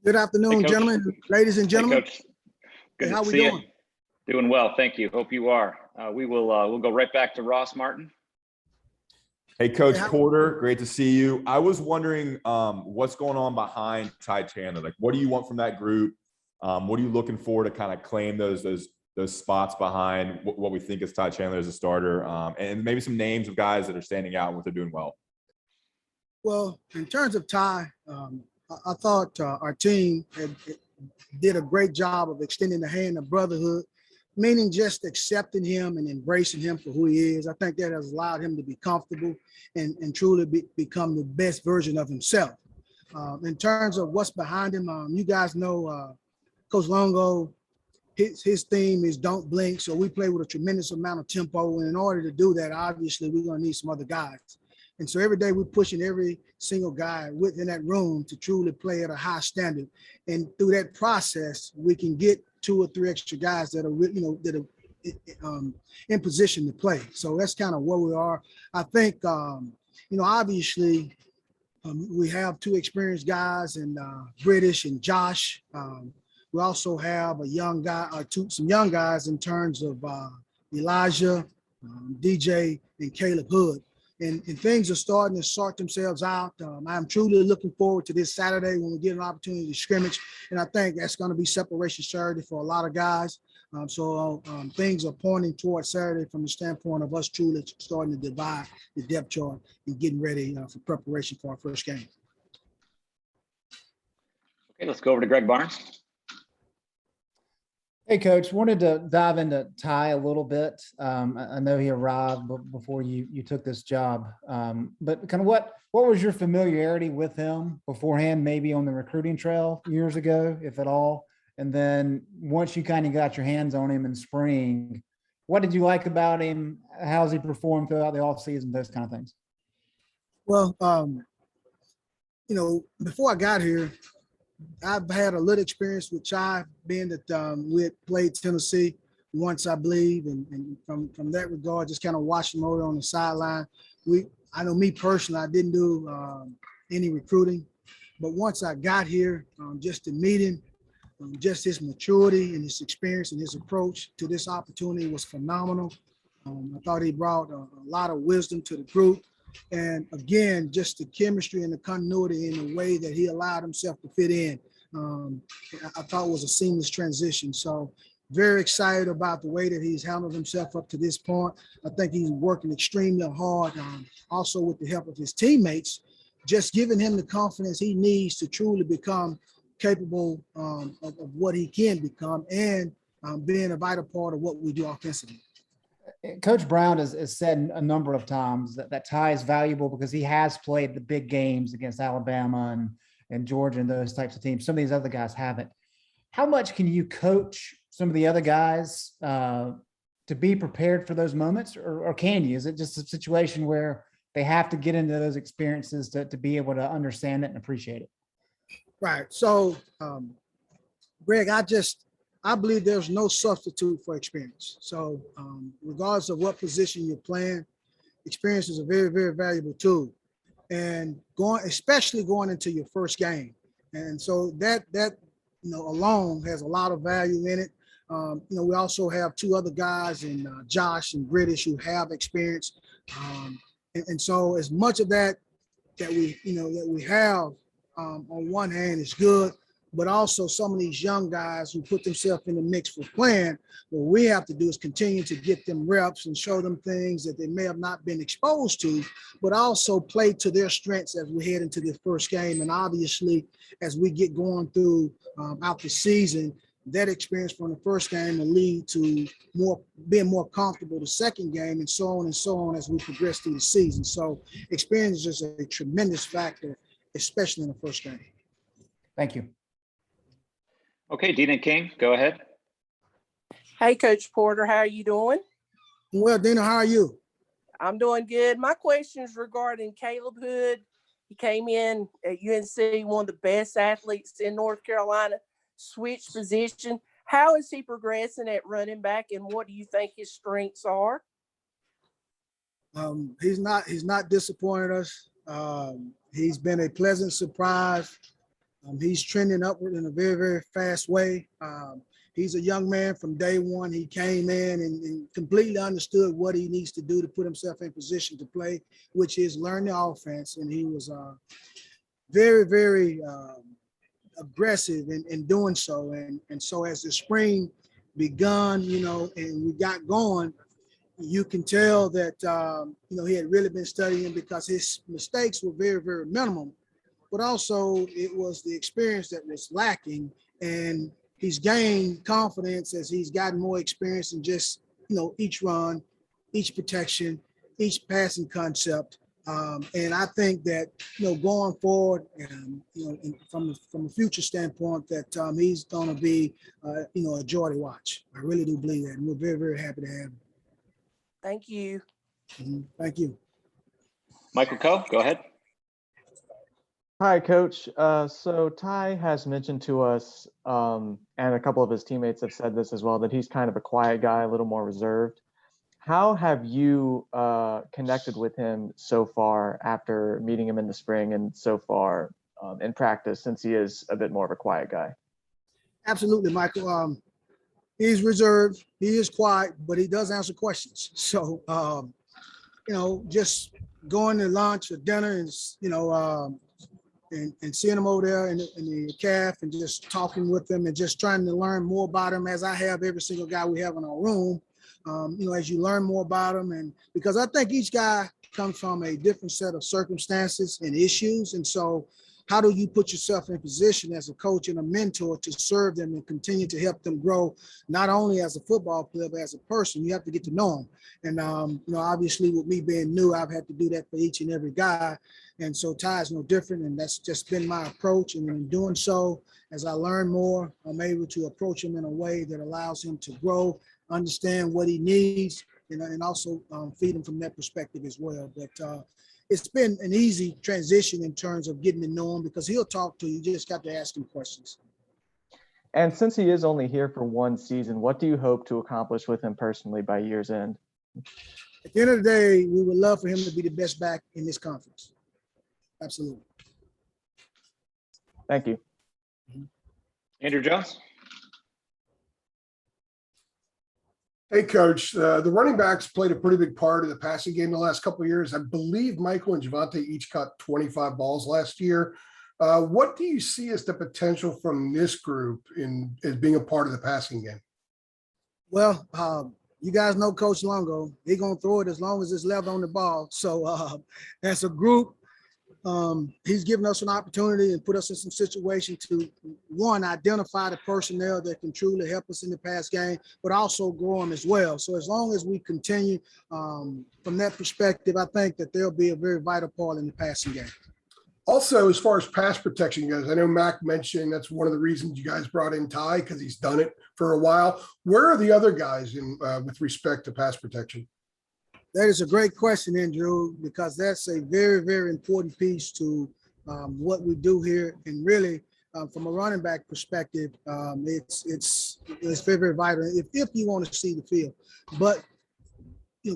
Good Hey, afternoon, Coach. gentlemen, ladies and Hey, gentlemen. Coach. Hey, Good how to we see you. doing? Doing well, thank you. Hope you are. We'll go right back to Ross Martin. Hey, Coach Hey, Porter, great to see you. I was wondering what's going on behind THI Chandler. Like, what do you want from that group? What are you looking for to kind of claim those spots behind what we think is THI Chandler as a starter, and maybe some names of guys that are standing out and what they're doing well? Well, in terms of Ty, I thought our team did a great job of extending the hand of brotherhood, meaning just accepting him and embracing him for who he is. I think that has allowed him to be comfortable and truly become the best version of himself. In terms of what's behind him, you guys know Coach Longo, his theme is don't blink. So we play with a tremendous amount of tempo. And in order to do that, obviously, we're going to need some other guys. And so every day we're pushing every single guy within that room to truly play at a high standard. And through that process, we can get 2 or 3 extra guys that are, in position to play. So that's kind of where we are. I think, obviously, we have 2 experienced guys in British and Josh. We also have a young guy or some young guys in terms of Elijah, DJ, and Caleb Hood. And things are starting to sort themselves out. I'm truly looking forward to this Saturday when we get an opportunity to scrimmage. And I think that's going to be separation Saturday for a lot of guys. So things are pointing towards Saturday from the standpoint of us truly starting to divide the depth chart and getting ready for preparation for our first game. Okay, let's go over to Greg Barnes. Hey, Coach, wanted to dive into Ty a little bit. I know he arrived before you took this job, but kind of what was your familiarity with him beforehand, maybe on the recruiting trail years ago, if at all? And then once you kind of got your hands on him in spring, what did you like about him? How's he performed throughout the offseason, those kind of things? Well, before I got here, I've had a little experience with Chai, being that we had played Tennessee once, I believe, and from that regard, just kind of watching him over on the sideline. I know me personally, I didn't do any recruiting, but once I got here, just to meet him, just his maturity and his experience and his approach to this opportunity was phenomenal. I thought he brought a lot of wisdom to the group. And again, just the chemistry and the continuity in the way that he allowed himself to fit in, I thought was a seamless transition. So very excited about the way that he's handled himself up to this point. I think he's working extremely hard, also with the help of his teammates, just giving him the confidence he needs to truly become capable of what he can become and being a vital part of what we do offensively. Coach Brown has said a number of times that Ty is valuable because he has played the big games against Alabama and Georgia and those types of teams. Some of these other guys haven't. How much can you coach some of the other guys to be prepared for those moments, or can you? Is it just a situation where they have to get into those experiences to be able to understand it and appreciate it? Right. So, Greg, I believe there's no substitute for experience. So regardless of what position you're playing, experience is a very, very valuable tool. And especially going into your first game. And so that alone has a lot of value in it. We also have 2 other guys in Josh and British who have experience. And so as much of that we have on one hand is good, but also some of these young guys who put themselves in the mix for playing, what we have to do is continue to get them reps and show them things that they may have not been exposed to, but also play to their strengths as we head into the first game. And obviously, as we get going through out the season, that experience from the first game will lead to being more comfortable the second game, and so on as we progress through the season. So experience is a tremendous factor, especially in the first game. Thank you. Okay, Dina King, go ahead. Hey, Coach Porter, how are you doing? Well, Dina, how are you? I'm doing good. My question is regarding Caleb Hood. He came in at UNC, one of the best athletes in North Carolina, switched position. How is he progressing at running back, and what do you think his strengths are? He's not disappointed us. He's been a pleasant surprise. He's trending upward in a very, very fast way. He's a young man from day one. He came in and completely understood what he needs to do to put himself in position to play, which is learn the offense. And he was very, very aggressive in doing so. And so as the spring begun, and we got going, you can tell that, he had really been studying because his mistakes were very, very minimal, but also it was the experience that was lacking. And he's gained confidence as he's gotten more experience in just, each run, each protection, each passing concept. And I think that, going forward, from a future standpoint, that he's going to be, a joy to watch. I really do believe that. And we're very, very happy to have him. Thank you. Thank you. Michael Coe, go ahead. Hi, Coach. So Ty has mentioned to us, and a couple of his teammates have said this as well, that he's kind of a quiet guy, a little more reserved. How have you connected with him so far after meeting him in the spring and so far in practice, since he is a bit more of a quiet guy? Absolutely, Michael. He's reserved. He is quiet, but he does answer questions. So, just going to lunch or dinner and, and seeing him over there in the calf and just talking with him and just trying to learn more about him, as I have every single guy we have in our room. As you learn more about him, and because I think each guy comes from a different set of circumstances and issues. And so how do you put yourself in position as a coach and a mentor to serve them and continue to help them grow, not only as a football player, but as a person? You have to get to know them. And, obviously with me being new, I've had to do that for each and every guy. And so Ty is no different. And that's just been my approach. And in doing so, as I learn more, I'm able to approach him in a way that allows him to grow, understand what he needs, and also feed him from that perspective as well. But it's been an easy transition in terms of getting to know him, because he'll talk to you. You just got to ask him questions. And since he is only here for one season, what do you hope to accomplish with him personally by year's end? At the end of the day, we would love for him to be the best back in this conference. Absolutely. Thank you. Andrew Jones. Hey, Coach, the running backs played a pretty big part of the passing game the last couple of years. I believe Michael and Javonte each caught 25 balls last year. What do you see as the potential from this group as being a part of the passing game? Well, you guys know Coach Longo. He's going to throw it as long as it's left on the ball. So as a group, he's given us an opportunity and put us in some situation to, one, identify the personnel that can truly help us in the pass game, but also grow them as well. So as long as we continue from that perspective, I think that they'll be a very vital part in the passing game. Also, as far as pass protection goes, I know Mac mentioned that's one of the reasons you guys brought in Ty, because he's done it for a while. Where are the other guys with respect to pass protection? That is a great question, Andrew, because that's a very, very important piece to what we do here. And really, from a running back perspective, it's very, very vital if you want to see the field. But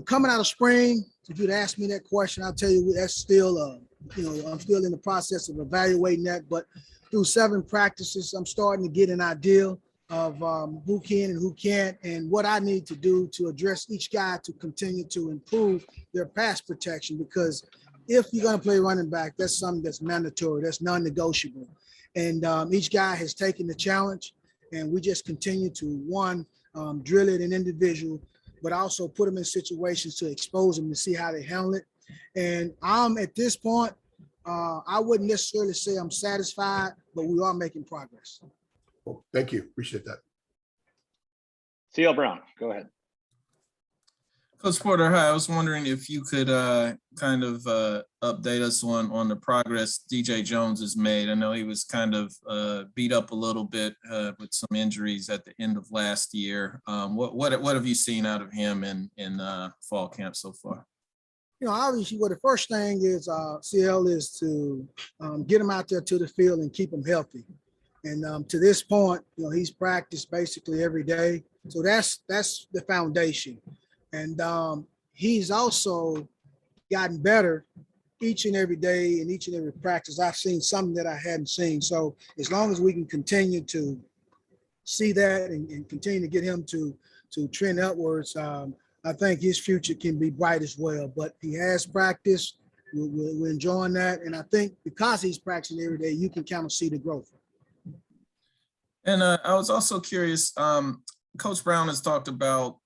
coming out of spring, if you'd ask me that question, I'll tell you that's still, I'm still in the process of evaluating that. But through 7 practices, I'm starting to get an idea of who can and who can't, and what I need to do to address each guy to continue to improve their pass protection. Because if you're going to play running back, that's something that's mandatory, that's non-negotiable. And each guy has taken the challenge, and we just continue to, drill it in individual, but also put them in situations to expose them to see how they handle it. And I'm at this point, I wouldn't necessarily say I'm satisfied, but we are making progress. Well, thank you. Appreciate that. CL Brown, go ahead. Coach Porter, hi. I was wondering if you could kind of update us on the progress DJ Jones has made. I know he was kind of beat up a little bit with some injuries at the end of last year. What have you seen out of him in fall camp so far? Obviously, the first thing is CL is to get him out there to the field and keep him healthy. And to this point, he's practiced basically every day. So that's the foundation. And he's also gotten better each and every day and each and every practice, I've seen something that I hadn't seen. So as long as we can continue to see that and continue to get him to trend upwards, I think his future can be bright as well. But he has practice. We're enjoying that. And I think because he's practicing every day, you can kind of see the growth. And I was also curious, Coach Brown has talked about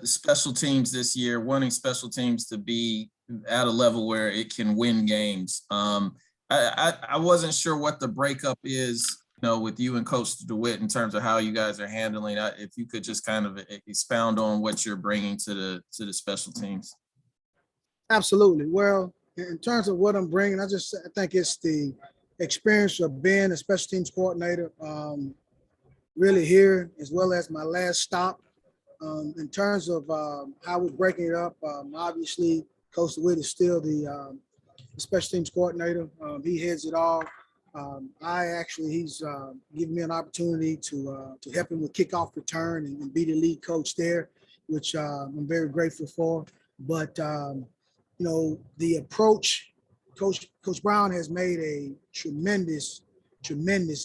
special teams this year, wanting special teams to be at a level where it can win games. I wasn't sure what the breakup is, with you and Coach DeWitt in terms of how you guys are handling it. If you could just kind of expound on what you're bringing to the special teams. Absolutely. Well, in terms of what I'm bringing, I think it's the experience of being a special teams coordinator, really here, as well as my last stop. In terms of how we're breaking it up, obviously, Coach DeWitt is still the special teams coordinator. He heads it all. He's given me an opportunity to help him with kickoff return and be the lead coach there, which I'm very grateful for. But the approach, Coach Brown has made a tremendous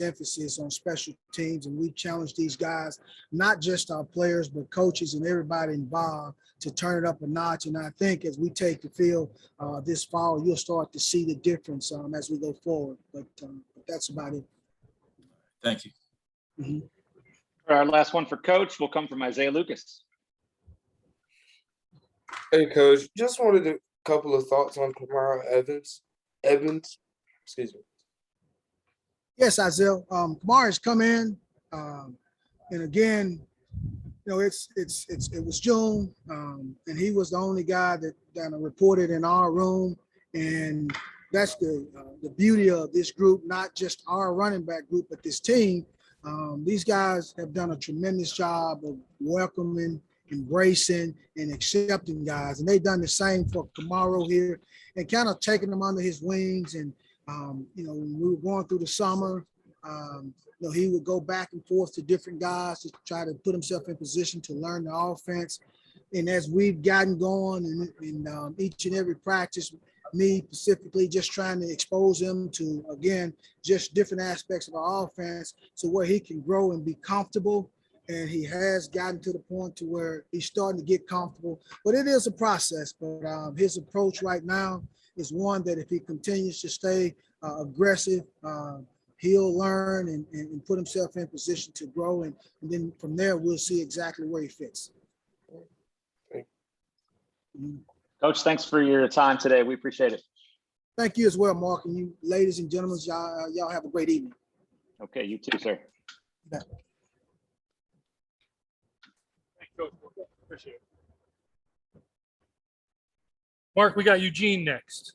emphasis on special teams, and we challenge these guys, not just our players, but coaches and everybody involved, to turn it up a notch. And I think as we take the field this fall, you'll start to see the difference as we go forward. But that's about it. Thank you. Mm-hmm. Our last one for Coach will come from Isaiah Lucas. Hey, Coach. Just wanted a couple of thoughts on Kamara Evans. Excuse me. Yes, Isaiah. Kamara has come in, and again, it was June, and he was the only guy that reported in our room, and that's the beauty of this group, not just our running back group, but this team. These guys have done a tremendous job of welcoming, embracing, and accepting guys, and they've done the same for Kamara here, and kind of taking them under his wings. And when we were going through the summer, he would go back and forth to different guys to try to put himself in position to learn the offense. And as we've gotten going in each and every practice, me specifically just trying to expose him to, again, just different aspects of our offense so where he can grow and be comfortable. And he has gotten to the point to where he's starting to get comfortable. But it is a process. But his approach right now is one that if he continues to stay aggressive, he'll learn and put himself in position to grow. And then from there, we'll see exactly where he fits. Coach, thanks for your time today. We appreciate it. Thank you as well, Mark. And you ladies and gentlemen, y'all have a great evening. Okay, you too, sir. Yeah. Thanks, Coach. Appreciate it. Mark, we got Eugene next.